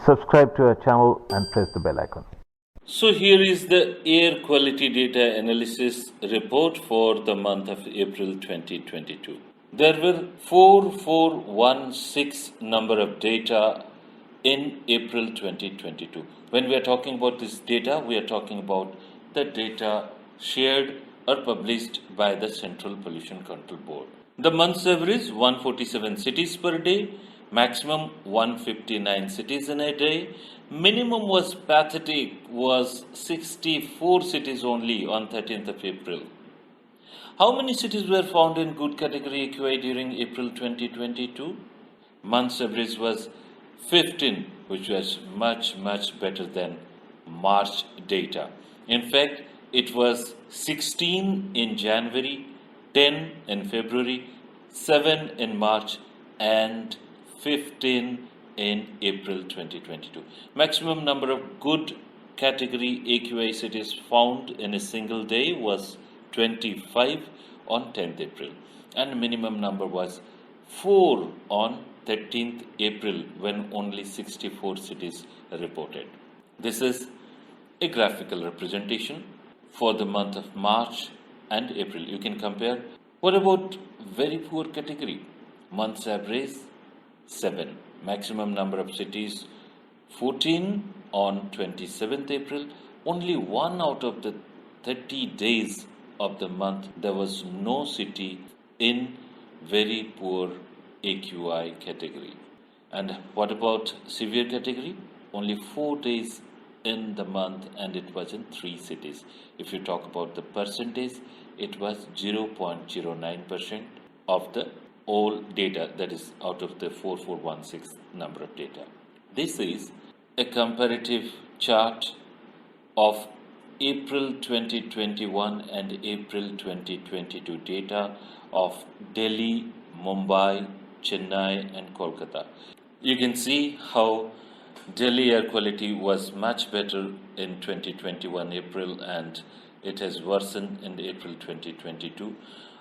subscribe to our channel and press the bell icon. So here is the air quality data analysis report for the month of April 2022. There were 4416 number of data in April 2022. When we are talking about this data, we are talking about the data shared or published by the Central Pollution Control Board. The month's average 147 cities per day, maximum 159 cities in a day. Minimum was pathetic, was 64 cities only on 13th of April. How many cities were found in good category AQI during April 2022? Month's average was 15, which was much better than March data. In fact, it was 16 in January, 10 in February, 7 in March, and 15 in April 2022. Maximum number of good category AQI cities found in a single day was 25 on 10th April, and minimum number was 4 on 13th April when only 64 cities reported. This is a graphical representation for the month of March and April. You can compare. What about very poor category? Month's average 7. Maximum number of cities 14 on 27th April. Only 1 out of the 30 days of the month there was no city in very poor AQI category. And what about severe category? Only 4 days in the month, and it was in 3 cities. If you talk about the percentage, it was 0.09% of the all data, that is out of the 4416 number of data. This is a comparative chart of April 2021 and April 2022 data of Delhi, Mumbai, Chennai and Kolkata. You can see how Delhi air quality was much better in 2021 April, and it has worsened in April 2022.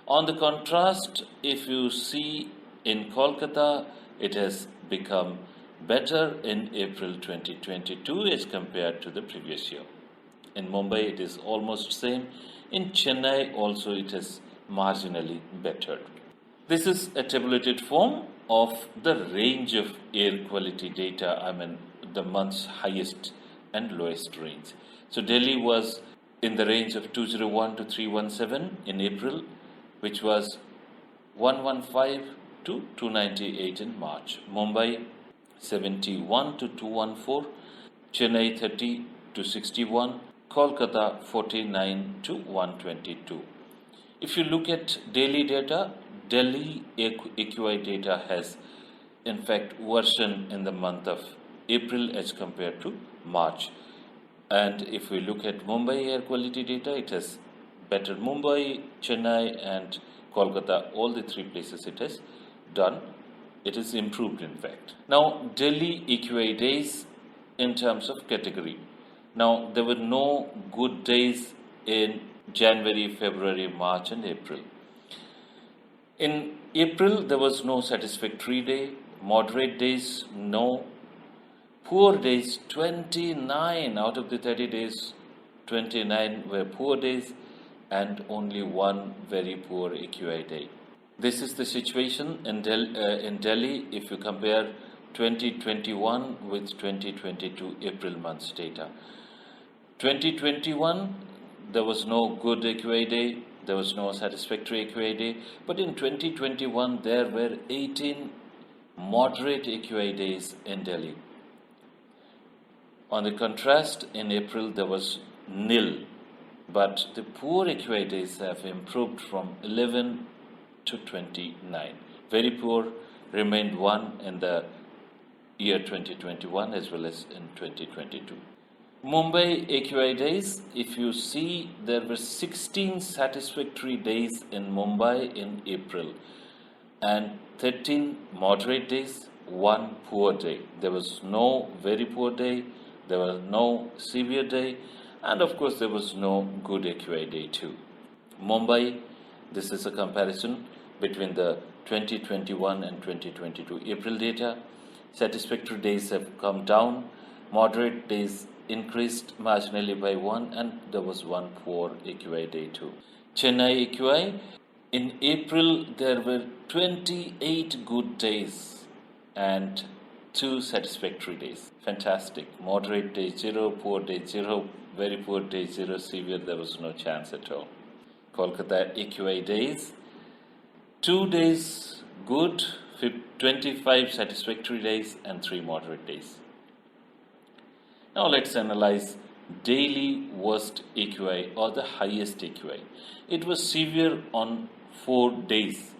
On the contrast, if you see in Kolkata, it has become better in April 2022 as compared to the previous year. In Mumbai, it is almost same. In Chennai also, it has marginally bettered. This is a tabulated form of the range of air quality data, the month's highest and lowest range. So Delhi was in the range of 201 to 317 in April, which was 115 to 298 in March. Mumbai 71 to 214, Chennai 30 to 61, Kolkata 49 to 122. If you look at daily data, Delhi AQI data has in fact worsened in the month of April as compared to March. And if we look at Mumbai air quality data, it has bettered. Mumbai, Chennai and Kolkata, all the 3 places it has done. It is improved in fact. Now Delhi AQI days in terms of category. Now there were no good days in January, February, March and April. In April there was no satisfactory day, moderate days, no. Poor days 29 out of the 30 days, 29 were poor days and only 1 very poor AQI day. This is the situation in Delhi if you compare 2021 with 2022 April month's data. 2021 there was no good AQI day, there was no satisfactory AQI day, but in 2021 there were 18 moderate AQI days in Delhi. On the contrast, in April there was nil, but the poor AQI days have improved from 11 to 29. Very poor remained 1 in the year 2021 as well as in 2022. Mumbai AQI days, if you see, there were 16 satisfactory days in Mumbai in April and 13 moderate days, 1 poor day. There was no very poor day, there was no severe day, and of course there was no good AQI day too. Mumbai, this is a comparison between the 2021 and 2022 April data. Satisfactory days have come down. Moderate days increased marginally by one, and there was one poor AQI day too. Chennai AQI, in April there were 28 good days and 2 satisfactory days. Fantastic. Moderate day 0, poor day 0, very poor day 0, severe there was no chance at all. Kolkata AQI days, 2 days good, 25 satisfactory days and 3 moderate days. Now let's analyze daily worst AQI or the highest AQI. It was severe on 4 days.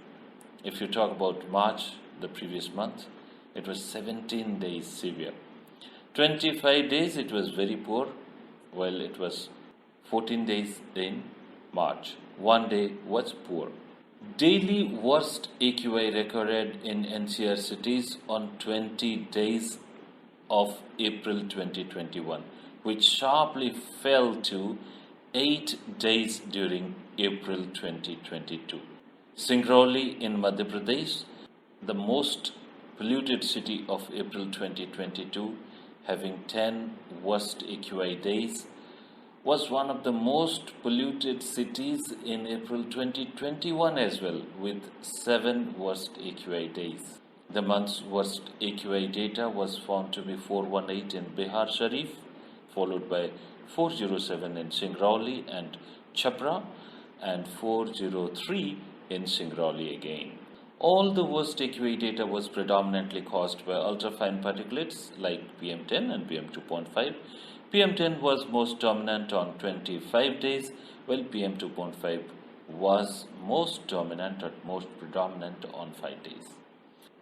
If you talk about March, the previous month, it was 17 days severe. 25 days it was very poor, while it was 14 days in March. 1 day was poor. Daily worst AQI recorded in NCR cities on 20 days of April 2021, which sharply fell to 8 days during April 2022. Singrauli in Madhya Pradesh, the most polluted city of April 2022, having 10 worst AQI days, was one of the most polluted cities in April 2021 as well, with 7 worst AQI days. The month's worst AQI data was found to be 418 in Bihar Sharif, followed by 407 in Singrauli and Chhapra, and 403 in Singrauli again. All the worst AQI data was predominantly caused by ultrafine particulates like PM10 and PM2.5. PM10 was most dominant on 25 days, while PM2.5 was most dominant or most predominant on 5 days.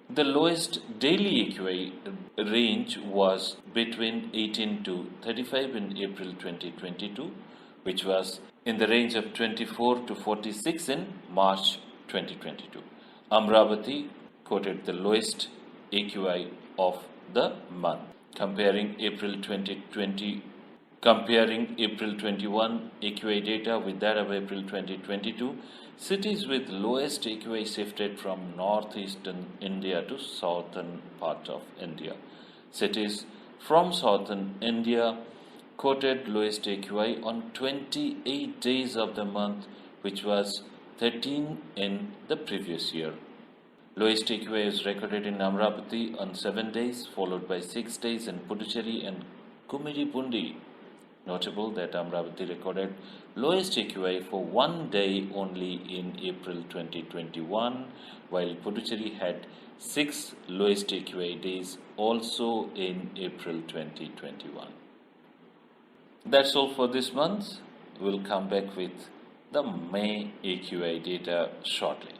The lowest daily AQI range was between 18 to 35 in April 2022, which was in the range of 24 to 46 in March 2022. Amravati quoted the lowest AQI of the month. Comparing April 21 AQI data with that of April 2022, cities with lowest AQI shifted from northeastern India to southern part of India. Cities from southern India quoted lowest AQI on 28 days of the month, which was 13 in the previous year. Lowest AQI is recorded in Amravati on 7 days, followed by 6 days in Puducherry and Kumiripundi. Notable that Amravati recorded lowest AQI for 1 day only in April 2021, while Puducherry had 6 lowest AQI days also in April 2021. That's all for this month. We'll come back with the May AQI data shortly.